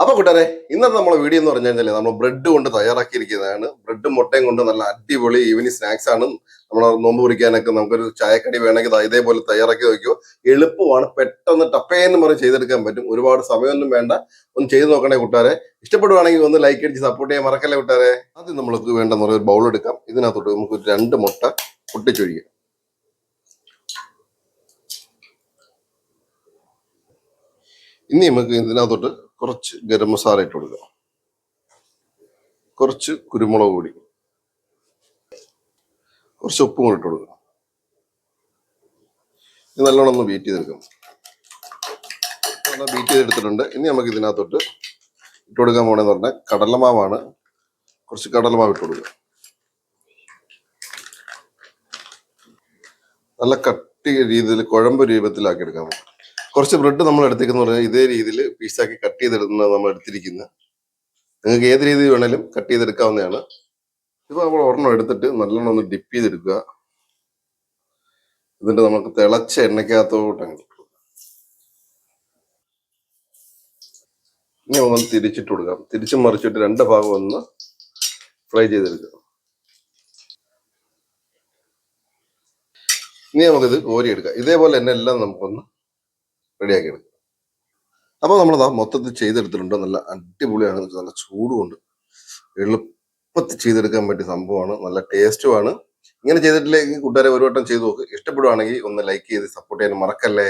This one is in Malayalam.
അപ്പൊ കൂട്ടുകാരെ, ഇന്നത്തെ നമ്മളെ വീഡിയോ എന്ന് പറഞ്ഞു കഴിഞ്ഞാൽ നമ്മൾ ബ്രെഡ് കൊണ്ട് തയ്യാറാക്കിയിരിക്കുന്നതാണ്. ബ്രെഡും മുട്ടയും കൊണ്ട് നല്ല അടിപൊളി ഈവനിങ് സ്നാക്സ് ആണ്. നമ്മളെ നോമ്പ് കുറിക്കാനൊക്കെ നമുക്കൊരു ചായക്കടി വേണമെങ്കിൽ ഇതേപോലെ തയ്യാറാക്കി വെക്കോ. എളുപ്പമാണ്, പെട്ടെന്ന് ടപ്പേന്ന് പറഞ്ഞ് ചെയ്തെടുക്കാൻ പറ്റും. ഒരുപാട് സമയമൊന്നും വേണ്ട. ഒന്ന് ചെയ്ത് നോക്കണേ കൂട്ടുകാരെ. ഇഷ്ടപ്പെടുവാണെങ്കിൽ ഒന്ന് ലൈക്ക് അടിച്ച് സപ്പോർട്ട് ചെയ്യാൻ മറക്കല്ലേ കൂട്ടുകാരെ. ആദ്യം നമ്മൾക്ക് വേണ്ടെന്ന് ഒരു ബൗൾ എടുക്കാം. ഇതിനകത്തോട്ട് നമുക്ക് 2 മുട്ട പൊട്ടിച്ചൊഴിക്കാം. ഇനി നമുക്ക് ഇതിനകത്തോട്ട് കുറച്ച് ഗരം മസാല ഇട്ട് കൊടുക്കാം, കുറച്ച് കുരുമുളക് പൊടി, കുറച്ച് ഉപ്പും കൂടി ഇട്ട് കൊടുക്കാം. ഇത് നല്ലോണം ഒന്ന് ബീറ്റ് ചെയ്തെടുക്കാം. ബീറ്റ് ചെയ്തെടുത്തിട്ടുണ്ട്. ഇനി നമുക്ക് ഇതിനകത്തോട്ട് ഇട്ട് കൊടുക്കാൻ പോകണമെന്ന് പറഞ്ഞാൽ കടലമാവാണ്. കുറച്ച് കടലമാവ് ഇട്ട് കൊടുക്കുക. നല്ല കട്ടി രീതിയിൽ കുഴമ്പ് രൂപത്തിലാക്കി എടുക്കാൻ. കുറച്ച് ബ്രെഡ് നമ്മൾ എടുത്തേക്കെന്ന് പറഞ്ഞാൽ ഇതേ രീതിയിൽ പീസാക്കി കട്ട് ചെയ്തെടുക്കുന്നത് നമ്മൾ എടുത്തിരിക്കുന്നത്. നിങ്ങൾക്ക് ഏത് രീതി വേണേലും കട്ട് ചെയ്തെടുക്കാവുന്നതാണ്. ഇപ്പൊ നമ്മൾ ഒരെണ്ണം എടുത്തിട്ട് നല്ലോണം ഒന്ന് ഡിപ്പ് ചെയ്തെടുക്കുക. എന്നിട്ട് നമുക്ക് തിളച്ച എണ്ണയ്ക്കകത്തോട്ട് അങ്ങനെ ഇനി ഒന്ന് തിരിച്ചിട്ട് കൊടുക്കാം. തിരിച്ചും മറിച്ചിട്ട് 2 ഭാഗം ഒന്ന് ഫ്രൈ ചെയ്തെടുക്കുക. ഇനി നമുക്കിത് കോരിയെടുക്കാം. ഇതേപോലെ തന്നെ എല്ലാം നമുക്കൊന്ന് റെഡിയാക്കി എടുക്കാം. അപ്പൊ നമ്മളിതാ മൊത്തത്തിൽ ചെയ്തെടുത്തിട്ടുണ്ട്. നല്ല അടിപൊളിയാണ്. നല്ല ചൂടുകൊണ്ട് എളുപ്പത്തിൽ ചെയ്തെടുക്കാൻ പറ്റിയ സംഭവമാണ്. നല്ല ടേസ്റ്റുമാണ്. ഇങ്ങനെ ചെയ്തിട്ടില്ലെങ്കിൽ കൂട്ടുകാരെ ഒരു വട്ടം ചെയ്ത് നോക്ക്. ഇഷ്ടപ്പെടുവാണെങ്കിൽ ഒന്ന് ലൈക്ക് ചെയ്ത് സപ്പോർട്ട് ചെയ്യാൻ മറക്കല്ലേ.